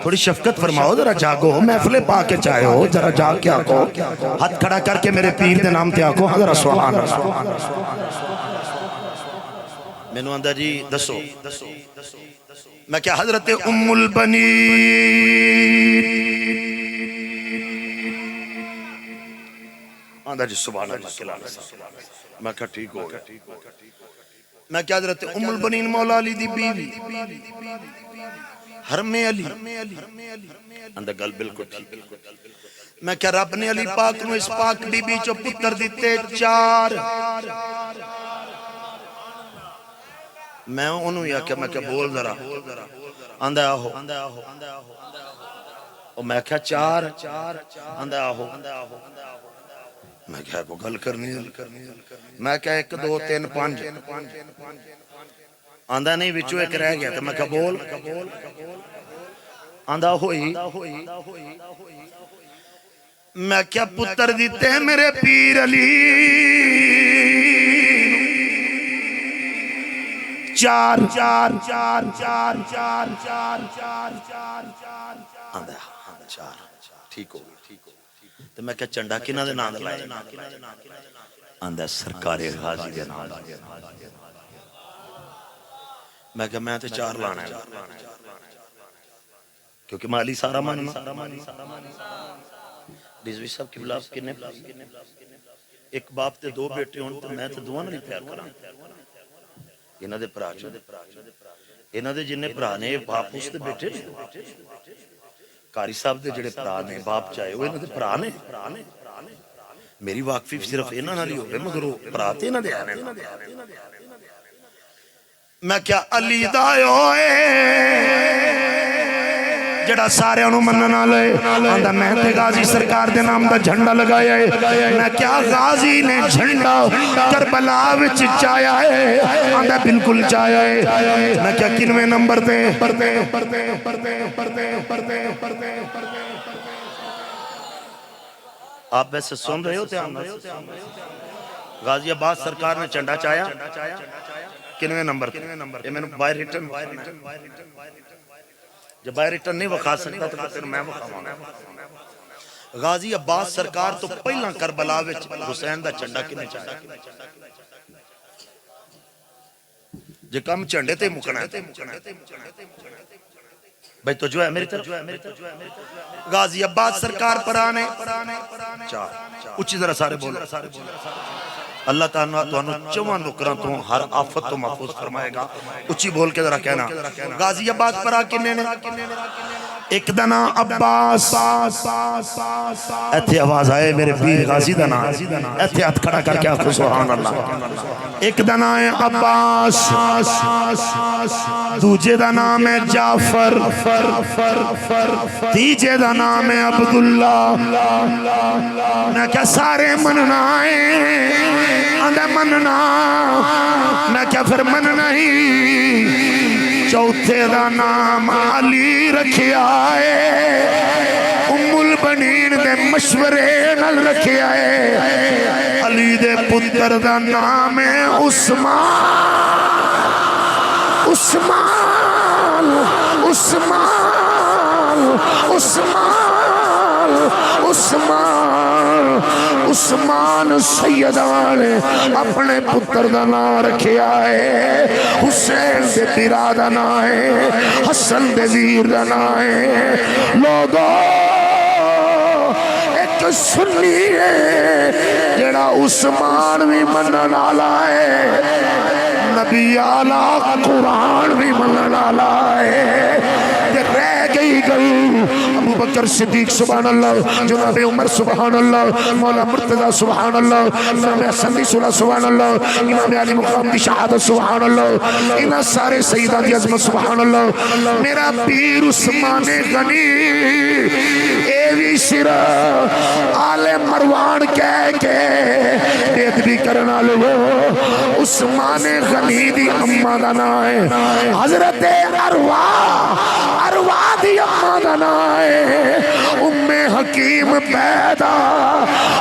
تھوڑی شفقت فرماؤ ذرا جاگو محفلے پا کے چاہے ہو ذرا جاگ کے آکو ہاتھ کھڑا کر کے میرے پیر دے نام تے آکو ذرا سبحان میں نو اندہ جی دسو میں کیا حضرت ام البنین اندہ جی سبحان اللہ کلانا میں کہا ٹھیک ہو گیا میں کیا حضرت ام البنین مولا علی دی بیوی حرم علی اندہ گل بالکل ٹھیک میں کیا رب نے علی پاک نو اس پاک بی بی چو پتر دیتے 4 میں انہوں یا کہ میں کیا بول ذرا اندہ آہو اور میں کیا 4 اندہ آہو میں کیا کو گل کرنی ہے میں کیا 1 2 3 5 آندھا نہیں وچو ایک رہ گیا تو میں کیا بول آندھا ہوئی میں کیا پتر دیتے ہیں میرے پیر علی 4 آندھا 4 ٹھیک ہو تو میں کیا چنڈا کنہ دے نام لائے اندھا سرکار غازی دے نام میں کہا میں تو 4 لانا ہے کیونکہ میں علی سارا ماننا ڈیزوی صاحب کی بلاف کنے ایک باپ تے 2 بیٹے ہوں تو میں تو دعا نہیں پیار کرا انہ دے پراچ انہ دے جنہیں پرانے باپ اس دے بیٹے کاری صاحب دے جڑے پرانے باپ چاہے وہ انہ دے پرانے میری واقفی صرف انہ نہ لی ہوئے مگر وہ پراتے انہ دے آنے میں کیا علی دائیو جڑا سارے انہوں مننا لے آندھا میں تے غازی سرکار دے نام دا جھنڈا لگایا ہے میں کیا غازی نے جھنڈا کربلا وچ چایا ہے آندھا بالکل چایا ہے میں کیا کنویں نمبر دے آپ ویسے سن رہے ہوتے ہیں غازی عباس سرکار نے جھنڈا چایا کنویں نمبر یہ میں نے بائی ریٹن جب بائی ریٹن نہیں وقا سکتا تو پھر میں وقاؤں گا غازی عباس سرکار تو پہلا کربلا وچ حسین دا جھنڈا کنے چاہیا جے کم جھنڈے تے مکنا ہے بھائی تو جو ہے میری طرف غازی عباس سرکار پر آنے 4 اچھی ذرا سارے بولو اللہ تعالیٰ تو انہوں 4 نکران تو ہر آفت تو محفوظ فرمائے گا اچھی بول کے ذرا کہنا غازی عباس پر آ کنے نے ایک دا نام عباس، ایتھے آواز آئے میرے پیر غازی دا نام، ایتھے ہاتھ کھڑا کر کے آخو سبحان اللہ۔ ایک دا نام ہے عباس، دوجے دا نام ہے جعفر، تیجے دا نام ہے عبداللہ۔ میں کیا سارے مننا ہے؟ آندھا مننا، میں کیا پھر مننا ہی؟ چوتھے دا نام علی رکھیا ہے، ام البنین دے مشورے نل رکھیا ہے۔ علی دے پتر دا نام ہے عثمان، عثمان، عثمان، عثمان، عثمان، عثمان سیدان نے اپنے پتر دا نام رکھیا ہے، حسین دے پیرا دا نام ہے، حسن دے ویر دا نام ہے۔ لوگو ایک سنی ہے جڑا عثمان بھی منن والا ہے، نبی آلہ قرآن بھی منن والا ہے۔ رہ گئی ابو بکر صدیق سبحان اللہ، جناب عمر سبحان اللہ، مولا مرتضی سبحان اللہ، امام حسن دی صلح سبحان اللہ، امام علی مقام دی شہادت سبحان اللہ، انہاں سارے سیدہ دی عظمت سبحان اللہ۔ میرا پیر عثمان غنی اے بھی سرا آل مروان کہہ کے بید بھی کرنا لو۔ عثمان غنی دی امہ دا نام ہے حضرت اروا دی امہ دا نام ہے ام حکیم پیدا،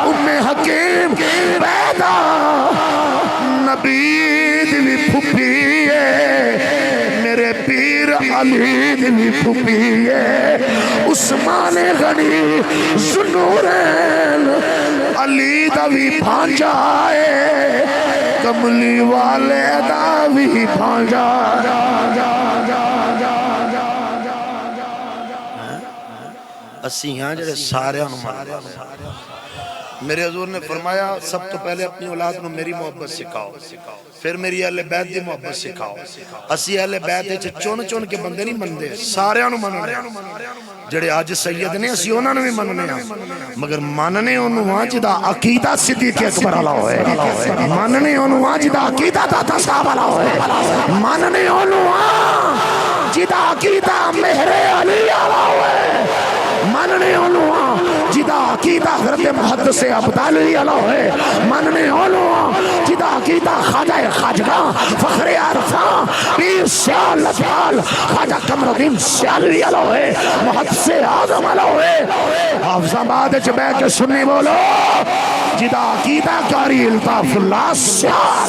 ام حکیم پیدا، نبی دی بھی پھپھی ہے، میرے پیر علی دی بھی پھپھی ہے۔ عثمان غنی ذوالنورین علی دا بھی بھانجا ہے، کملی والے دا بھی بھانجا۔ اسی ہاں جڑے سارے انمان میرے حضور نے فرمایا سب تو پہلے اپنی اولاد کو میری محبت سکھاؤ، پھر میری اہل بیت دی محبت سکھاؤ۔ اسی اہل بیت چون چون کے بندے نہیں مندے، سارے انو مننے جڑے آج سید نے اسی انہوں نے بھی مننے ہیں، مگر ماننے انہوں ہاں جدا عقیدہ صدیق اکبر اللہ ہوئے، ماننے انہوں ہاں جدا عقیدہ داتا صاحب اللہ ہوئے، ماننے انہوں ہاں جدا عقیدہ مہر علی اللہ ہوئے، ماننے انہوں ہاں جدا عقیدہ حضرت محدث عبدالعلی اللہ ہے، ماننے انہوں ہاں جدا عقیدہ خواجہ خواجگاں فخر عرفاں پیر سیال لطفال خواجہ قمرالدین سیالوی اللہ ہے، محدث اعظم اللہ ہے۔ حافظ آباد چبے کے سنی بولو جدا عقیدہ کاری الطاف اللہ سیال۔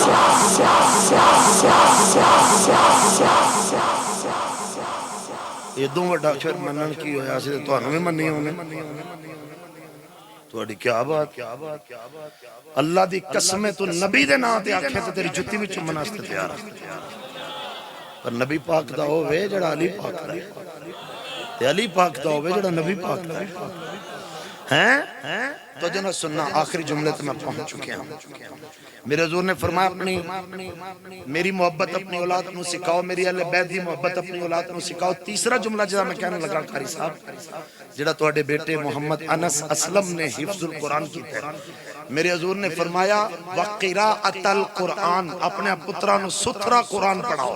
یہ دو وڈا اکثر منن کی ہویا سے تو انہوں میں مننی ہونے تو اڈی کیا بات، اللہ دی قسمیں تو نبی دے نا تے آکھے تو تیری جتی بھی چمناستے تیار پر نبی پاک دا ہوئے جڑا علی پاک دا تے علی پاک دا ہوئے جڑا نبی پاک دا ہیں تو جنہ سننا آخری جملے تو میں پہنچ چکے ہیں۔ میرے حضور نے فرمایا اپنی میری محبت اپنی اولاد کو سکھاؤ، میری اہل بیت دی محبت اپنی اولاد کو سکھاؤ۔ تیسرا جملہ جدا میں کہنے لگا قاری صاحب جڑا تواڈے بیٹے محمد انس اسلم نے حفظ القرآن کی تھے، میرے حضور نے فرمایا وقراءۃ القرآن، اپنے پتران ستھرا قرآن پڑھاؤ۔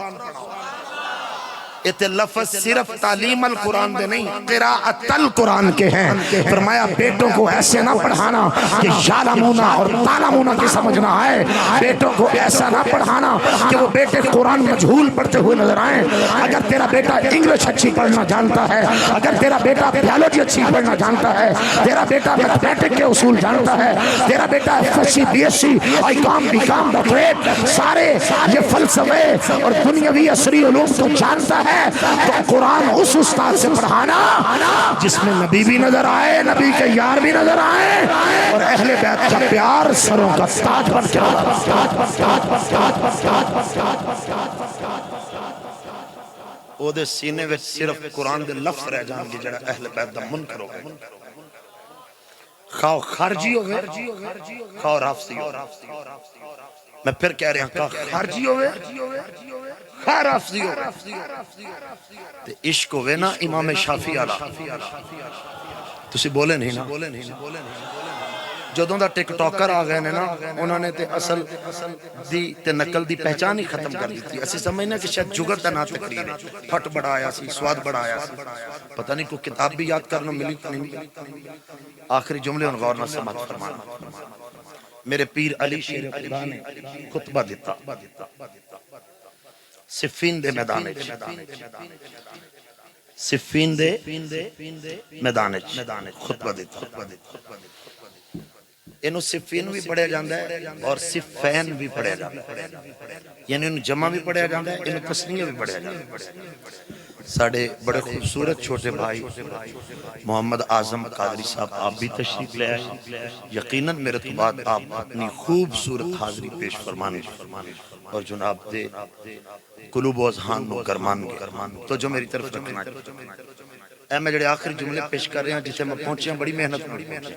یہ لفظ صرف تعلیم القرآن دے نہیں قراءۃ القرآن کے ہیں۔ فرمایا بیٹوں کو ایسے نہ پڑھانا کہ یعلمونا اور تعلمونا کی سمجھنا ہے، بیٹوں کو ایسا نہ پڑھانا کہ وہ بیٹے قرآن مجہول پڑھتے ہوئے نظر آئیں۔ اگر تیرا بیٹا انگلش اچھی پڑھنا جانتا ہے، اگر تیرا بیٹا بیالوجی اچھی پڑھنا جانتا ہے، تیرا بیٹا میتھمیٹک کے اصول جانتا ہے، تیرا بیٹا FSC BSc ICOM BCom doctorate سارے یہ فلسفے اور دنیاوی عصری علوم کو جانتا ہے، تو قرآن اس استاد سے پڑھانا جس میں نبی بھی نظر آئے، نبی کے یار بھی نظر آئے اور اہل بیت کا پیار سروں کا تاج بن کے او دے سینے وچ صرف قرآن دے لفظ رہ جان گے جڑا اہل بیت دا منکر ہو گئے، خواہ خارجی ہو گئے خواہ رافضی ہو گئے۔ میں پھر کہہ رہا ہوں خارجی ہو گئے خیر حافظی ہو تے عشق ہوئے نا امام شافعی والا تسی بولے نہیں نا جدوں دا ٹک ٹاکر آ گئے نا انہوں نے تے اصل دی تے نقل دی پہچان ہی ختم کر دی تھی اسی سمجھنا کہ شاید جگر دا نا تقریر ہے پھٹ بڑا آیا سی سواد بڑا آیا سی پتہ نہیں کوئی کتاب بھی یاد کرنا ملی نہیں آخری جملے ان غور نہ سمجھ فرمانا میرے پیر علی شیر خدا نے خطبہ دیتا صفین دے میدان صفین دے میدان خطبہ دیتا انہوں صفین بھی پڑھیا جاندہ ہے اور صفین بھی پڑھیا جاندہ ہے یعنی انہوں جمع بھی پڑھیا جاندہ ہے انہوں تسنیہ بھی پڑھیا جاندہ ہے ساڑھے بڑے خوبصورت چھوٹے بھائی محمد اعظم قادری صاحب آپ بھی تشریف لے آئے یقیناً میرے تو بعد آپ اپنی خوبصورت حاضری پیش فرمانے اور جناب دے قلوب و اذہان و گرمان تو جو میری طرف رکھنا اے میں جڑے آخری جملے پیش کر رہے ہیں جسے میں پہنچے ہیں بڑی محنت میں پہنچے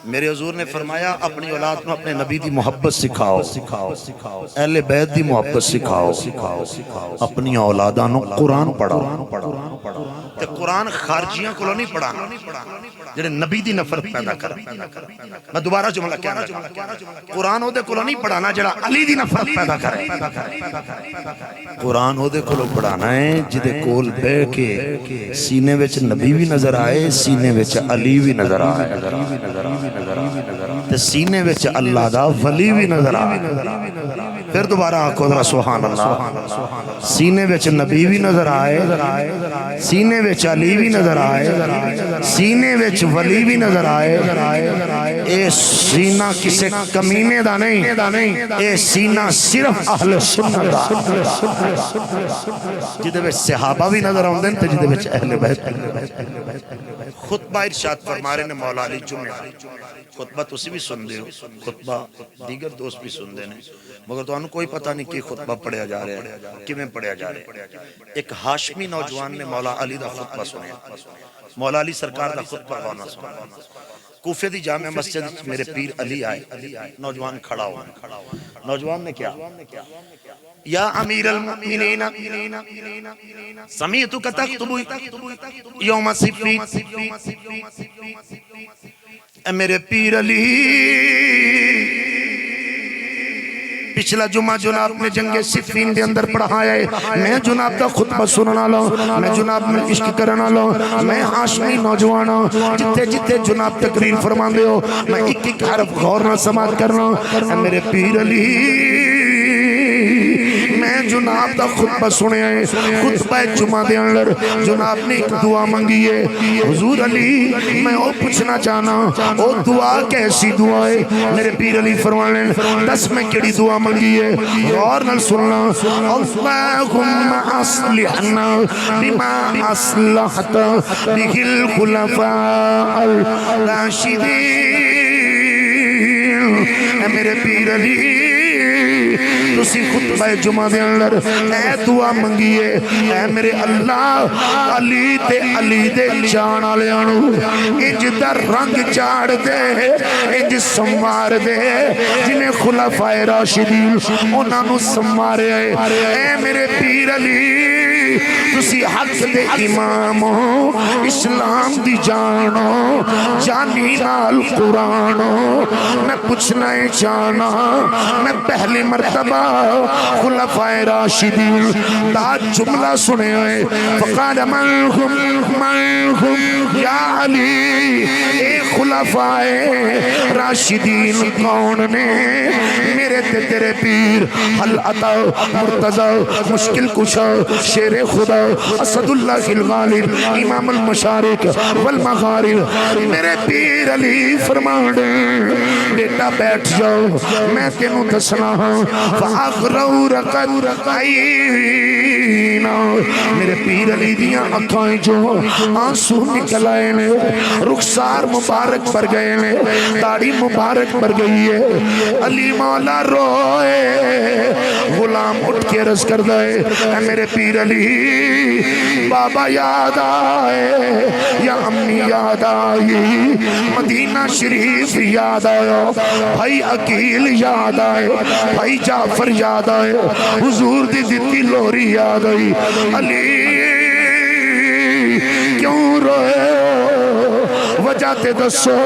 میرے حضور نے فرمایا اپنی اولاد میں اپنے نبی دی محبت سکھاؤ اہل بیت دی محبت سکھاؤ اپنی اولادانوں قرآن پڑھاؤ تے قرآن خارجیاں کو نہیں پڑھانا جڑے نبی دی نفرت پیدا کر میں دوبارہ جملہ کہنا قرآن ہو دے کو نہیں پڑھانا جڑا علی دی نفرت پیدا کر قرآن ہو دے کو پڑھانا ہے جدے کول بے کے سینے وچ نبی بھی نظر آئے سینے وچ علی بھی نظر آئے تے سینے وچ اللہ دا ولی بھی نظر آئے پھر دوبارہ آکھو ذرا سبحان اللہ سینے وچ نبی بھی نظر آئے سینے وچ علی بھی نظر آئے سینے وچ ولی بھی نظر آئے اے سینہ کسے کمینے دا نہیں اے سینہ صرف اہل سنت دا جدے وچ صحابہ بھی نظر آؤندے تے جدے وچ اہل بیت خطبہ ارشاد فرما رہے نے مولا علی جمعہ خطبہ تسی بھی سن دے ہو خطبہ دیگر دوست بھی سن دے نے مگر تو انہوں کوئی پتہ نہیں کہ خطبہ پڑھیا جا رہے ہیں کہ میں پڑھیا جا رہے ہیں ایک ہاشمی نوجوان نے مولا علی دا خطبہ سنیا مولا علی سرکار دا خطبہ غونا سنیا کوفے دی جامع مسجد میرے پیر علی آئے نوجوان کھڑا ہوا نوجوان نے کیا یا امیر المؤمنین سمیتک تکتبو یوم صفین اے میرے پیر علی پچھلا جمعہ جناب نے جنگ صفین دے اندر پڑھایا ہے میں جناب دا خطبہ سننا لوں میں جناب میں عشق کرنا لوں میں ہاشمی نوجوان ہوں جتے جتے جناب تقریر فرما دے ہو میں ایک ایک حرف غور نہ سماعت کرنا اے میرے پیر علی میں جناب دا خطبہ سنے ہیں خطبہ جمعہ دے اندر جناب نے ایک دعا منگی ہے حضور علی میں او پوچھنا چاہنا او دعا کیسی دعا ہے میرے پیر علی فرمانے دس میں کیڑی دعا منگی ہے غور نال سننا اللہم اصلحنا بما اصلحت بہ الخلفاء الراشدین اے میرے پیر علی تسی خطبہ جمعہ دے اندر اے دعا منگیے اے میرے اللہ علی تے علی دے جان والے انو انج دا رنگ چاڑ دے انج سنوار دے جنہیں خلفائے راشدین انہاں نو سنوارے اے میرے پیر علی تسی حق دے امام ہو اسلام دی جانو جانی نال قرآن میں پوچھنا چاہنا میں پہلی مرتبہ خلفائے راشدین دا جملہ سنے ہوئے فقال منہم یا علی اے خلفائے راشدین کون نے میرے تے تیرے پیر حل عطا مرتضی مشکل کشا شیر خدا اسد اللہ الغالب امام المشارق والمغارب میرے پیر علی فرمانے بیٹا بیٹھ جاؤ میں تینوں دسنا ہوں فاغرو رقت عینا میرے پیر علی دیاں اکھائیں جو آنسو نکل آئے نے رخسار مبارک پر گئے نے داڑھی مبارک پر گئی ہے علی مولا روئے غلام اٹھ کے رس کر دائے اے میرے پیر علی بابا یاد آئے یا امی یاد آئی مدینہ شریف یاد آیا بھائی عقیل یاد آئے بھائی جعفر جعفر یاد آئے حضور دی دتی لوری یاد آئی علی کیوں روئے وجہ تے دسو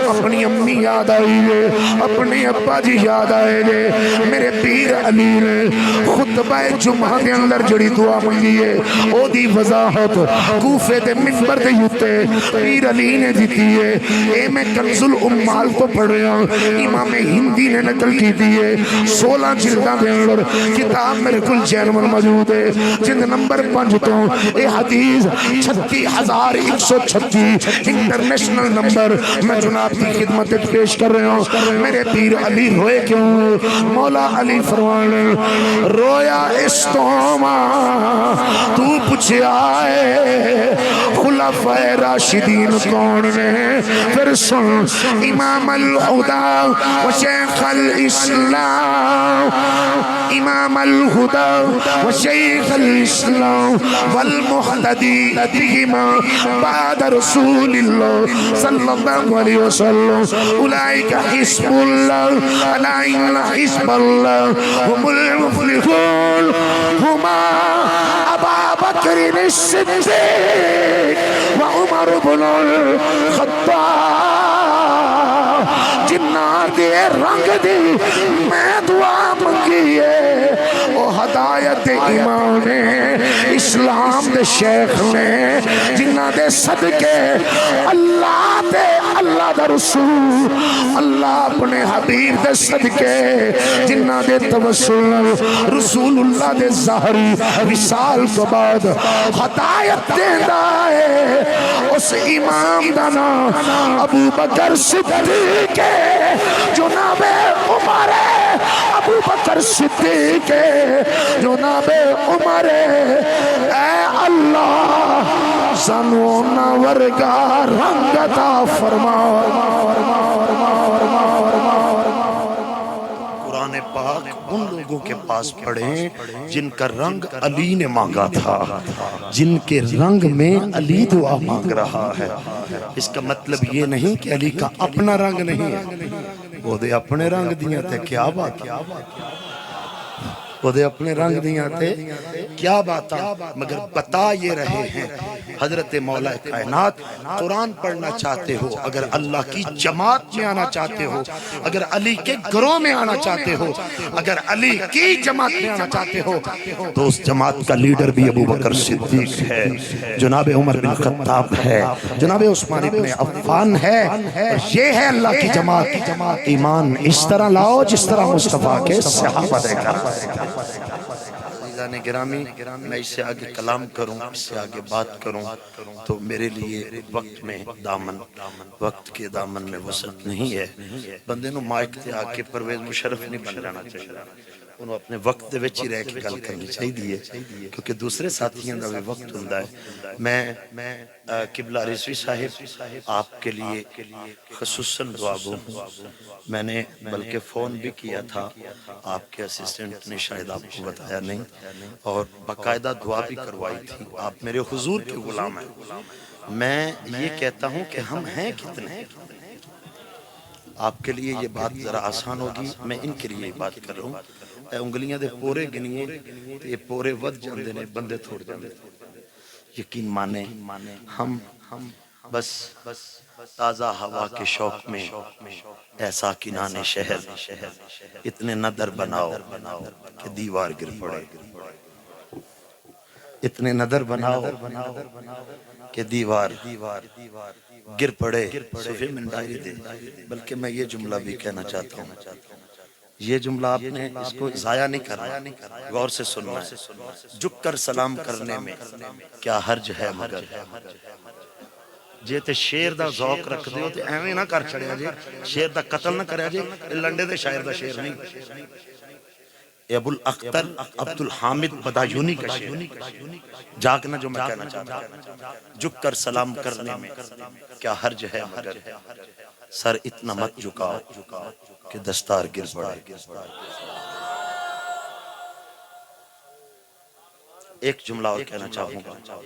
اپنی امی یاد آئی ہے اپنے ابا جی یاد آئے گے میرے پیر علی نے خطبہ جمعہ دے اندر جڑی دعا منگی ہے او دی وضاحت کوفے دے منبر دے یوتے پیر علی نے دیتی ہے اے میں کنز الامال تو پڑھ رہا ہوں امام ہندی نے نقل کی دی ہے 16 جلدہ دے اندر کتاب میرے کل جرمن موجود ہے جلد نمبر 5 تو اے حدیث 36,136 انٹرنیشنل نمبر میں جناب کی خدمت پیش کر رہا ہوں میرے پیر علی روئے کیوں مولا علی فرمانے رویا اس توما تو پوچھے آئے خلفائے راشدین کون نے پھر سن امام الہدی و شیخ الاسلام امام الہدی و شیخ الاسلام والمحتدی بہما بعد رسول اللہ صلی اللہ علیہ وسلم اولئک حزب اللہ الا ان حزب اللہ هم المفلحون ہما ابا بکر الصدیق و عمر بن الخطاب جنہ دے رنگ دی میں دعا منگی ہے او ہدایت امام نے اسلام دے شیخ نے جنہ دے صدقے اللہ دے اللہ دا رسول اللہ اپنے حبیب دے صدقے جنہ دے توسل رسول اللہ دے ظاہری وصال کو بعد ہدایت دیندہ ہے اس امام دا نام ابو بکر صدیق جناب عمر ابو بکر صدیق جناب عمر اے اللہ سنونا ورگا رنگ عطا فرما قرآن پاک ان لوگوں کے پاس پڑھیں جن کا رنگ علی نے مانگا تھا جن کے رنگ میں علی دعا مانگ رہا ہے اس کا مطلب یہ نہیں کہ علی کا اپنا رنگ نہیں ہے وہ دے اپنے رنگ دیا تھے کیا بات وہ دے اپنے رنگ دیا تھے کیا بات مگر بتا یہ رہے ہیں حضرت مولا کائنات قرآن پڑھنا چاہتے ہو اگر اللہ کی جماعت میں آنا چاہتے ہو اگر علی کے گھروں میں آنا چاہتے ہو اگر علی کی جماعت میں آنا چاہتے ہو تو اس جماعت کا لیڈر بھی ابو بکر صدیق ہے جناب عمر بن خطاب ہے جناب عثمان بن عفان ہے اور یہ ہے اللہ کی جماعت ایمان اس طرح لاؤ جس طرح مصطفیٰ کے صحابہ دے کر عزیزان گرامی میں اس سے آگے کلام کروں اس سے آگے بات کروں تو میرے لیے وقت میں دامن وقت کے دامن میں وسعت نہیں ہے بندے نو مائک تے آکے پرویز مشرف نہیں بن جانا چاہیے انہوں اپنے وقت دے وچ ہی رہ کے گل کرنی چاہیے کیونکہ دوسرے ساتھیاں دا بھی وقت ہوندا ہے میں قبلہ رضوی صاحب آپ کے لیے خصوصاً دعا گو میں نے بلکہ فون بھی کیا تھا آپ کے اسسٹنٹ نے شاید آپ کو بتایا نہیں اور باقاعدہ دعا بھی کروائی تھی آپ میرے حضور کے غلام ہیں میں یہ کہتا ہوں کہ ہم ہیں کتنے آپ کے لیے یہ بات ذرا آسان ہوگی میں ان کے لیے بات کر رہا ہوں اے انگلیاں دے پورے گنیے یہ پورے ود جاندے نے بندے تھوڑ جاندے یقین مانے ہم بس تازہ ہوا کے شوق میں ایسا کنانے شہر اتنے نظر بناؤ کہ دیوار گر پڑے اتنے نظر بناؤ کہ دیوار گر پڑے صفحے میں ڈائری دے بلکہ میں یہ جملہ بھی کہنا چاہتا ہوں یہ جملہ آپ نے اس کو ضائع نہیں کرنا غور سے سننا ہے جھک کر سلام کرنے میں کیا حرج ہے مگر جے تے شیر دا ذوق رکھ دیو تے ایویں نہ کر چھڑیا جے شیر دا قتل نہ کریا جے لنڈے دے شاعر دا شیر نہیں اے ابو الاختر عبد الحامد بدایونی کا شیر جاگنا جو میں کہنا چاہتا ہوں جھک کر سلام کرنے میں کیا حرج ہے مگر سر اتنا مت جھکاؤ کہ دستار گر پڑے ایک جملہ اور کہنا چاہوں گا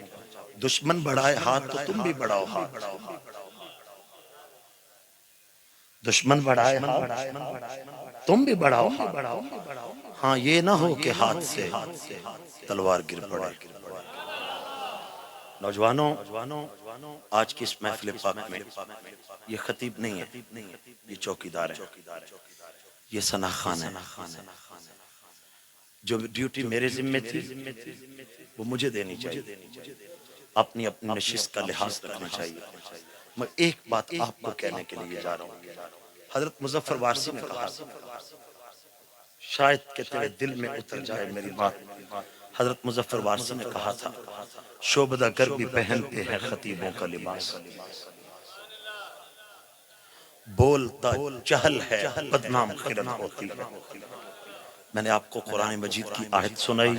دشمن بڑھائے ہاتھ تو تم بھی بڑھاؤ ہاتھ دشمن بڑھائے ہاتھ تم بھی بڑھاؤ ہاتھ ہاں یہ نہ ہو کہ ہاتھ سے تلوار گر پڑے۔ نوجوانوں، آج کی اس محفل پاک میں یہ خطیب نہیں ہے، یہ چوکیدار ہے، یہ ثنا خان ہے۔ جو ڈیوٹی میرے ذمہ تھی وہ مجھے دینی چاہیے، اپنی نشست کا لحاظ رکھنا چاہیے۔ میں ایک بات آپ کو کہنے کے لیے جا رہا ہوں۔ حضرت مظفر وارثی نے کہا، شاید کہ تیرے دل میں اتر جائے میری بات۔ حضرت مظفر وارثی نے کہا تھا، شعبدہ گر بھی پہنتے ہیں خطیبوں کا لباس، بولتا جہل ہے بدنام خرد ہوتی ہے۔ میں نے آپ کو قرآن مجید کی آیت سنائی،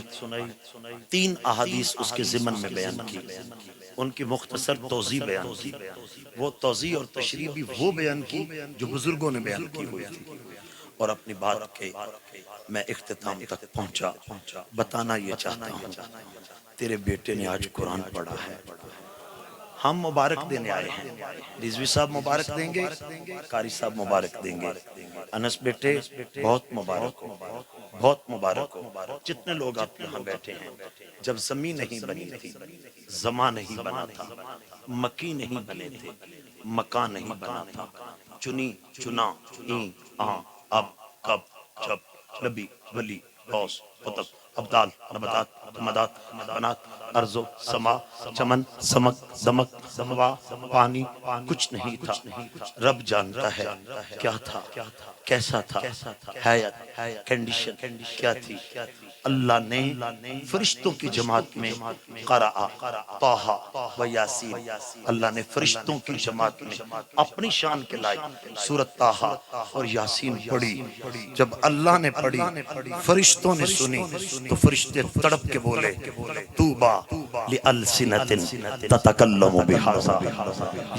3 احادیث اس کے ضمن میں بیان کی، ان کی مختصر توضیح بیان کی۔ وہ توضیح اور تشریح بھی وہ بیان کی جو بزرگوں نے بیان کی ہوئی تھی۔ اور اپنی بات کے میں اختتام تک پہنچا، بتانا یہ چاہتا ہوں، تیرے بیٹے نے آج قرآن پڑھا ہے، ہم مبارک دینے آئے ہیں۔ رضوی صاحب مبارک دیں گے، قاری صاحب مبارک دیں گے۔ انس بیٹے بہت مبارک ہو، بہت مبارک ہو۔ جتنے لوگ آپ یہاں بیٹھے ہیں، جب زمین نہیں بنی تھی، زمان نہیں بنا تھا، مکی نہیں بنے تھے، مکان نہیں بنا تھا، چنی چنا این آن اب کب جب نبی ولی غوث قطب ابدال نباتات حمدات بنات ارض و سما چمن سمک دمک ہوا پانی کچھ نہیں تھا۔ رب جانتا ہے کیا تھا، کیسا تھا، حیات کنڈیشن کیا تھی۔ اللہ نے فرشتوں کی جماعت میں قرآ طٰہٰ و یاسین، اللہ نے فرشتوں کی جماعت میں اپنی شان کے لائق سورۃ طٰہٰ اور یاسین پڑھی۔ جب اللہ نے پڑھی، فرشتوں نے سنی، تو فرشتے تڑپ کے بولے، طوبیٰ لألسنۃ تتکلم بہذا،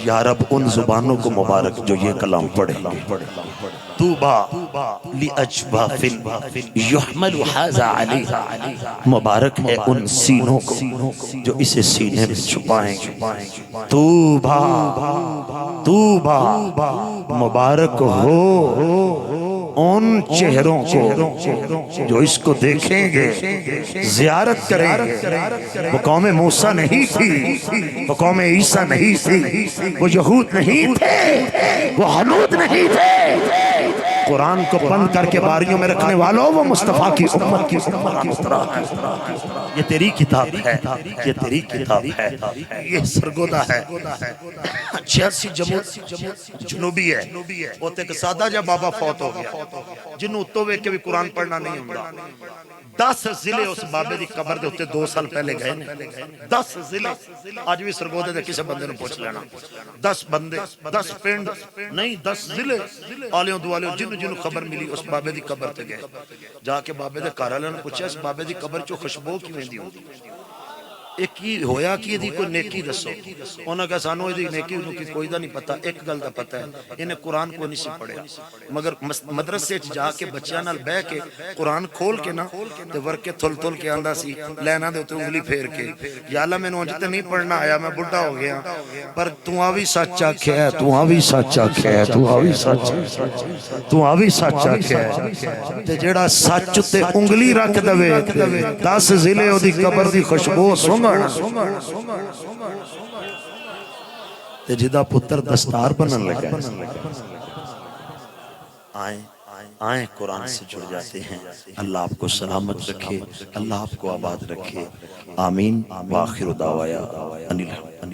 یا رب ان زبانوں کو مبارک جو یہ کلام پڑھیں گے۔ طوبیٰ لأجواف یحمل ھذا علیہا، مبارک ہے ان سینوں کو جو اسے سینے میں چھپائیں گے۔ طوبیٰ مبارک ہو ان چہروں کو جو اس کو دیکھیں گے، زیارت کریں گے۔ وہ قوم موسیٰ نہیں تھی، وہ قوم عیسیٰ نہیں تھی، وہ یہود نہیں تھے، وہ ہنود نہیں تھے۔ قرآن کو بند کر کے باریوں میں رکھنے والوں، وہ مصطفیٰ کی امت کی اترا ہے۔ یہ تیری کتاب ہے، یہ تیری کتاب ہے، یہ سرگودہ ہے۔ 86 جنوبی ہے، وہ تے سادہ جب بابا فوت ہو گیا، جنہوں اتو وے کے بھی قرآن پڑھنا نہیں ہوں۔ 10 ضلع اس بابے دی قبر دے ہوتے 2 سال پہلے گئے نے۔ 10 ضلع آج بھی سرگودے دے کسے بندے نے پوچھ لینا۔ 10 بندے، 10 پنڈ نہیں، 10 ضلع آلیوں دوالیوں جنہوں خبر ملی اس بابے دی قبر تے گئے۔ جا کے بابے دے کارالوں نے پوچھا، اس بابے دی قبر چو خوشبو کی ویندی ہوتی، ایک کی ہویا کی دی کوئی نیکی دسو۔ انہوں نے کہا سانو دی نیکی انہوں کی کوئی دا نہیں پتا، ایک گل دا پتا ہے، انہیں قرآن کو نہیں سی پڑھیا، مگر مدرسے جا کے بچیاں نال بہ کے قرآن کھول کے نا تے ورکے تھل کے آندہ سی، لینا دے ہوتے انگلی پھیر کے، یا اللہ میں نے انجھتے نہیں پڑھنا آیا، میں بڑھا ہو گیا، پر تو آوی سچا کیا ہے، تو آوی سچا کیا ہے، تو آوی سچا کیا ہے، تے جیڑا سچ تے انگلی رکھ دوے 10 ضلع ہو دی قبر دی خوشبو سنگا تے جدا پتر دستار بنن لگا۔ آئیں قرآن سے جڑ جاتے ہیں۔ اللہ آپ کو سلامت رکھے، اللہ آپ کو آباد رکھے، آمین۔ وآخر دعوایا ان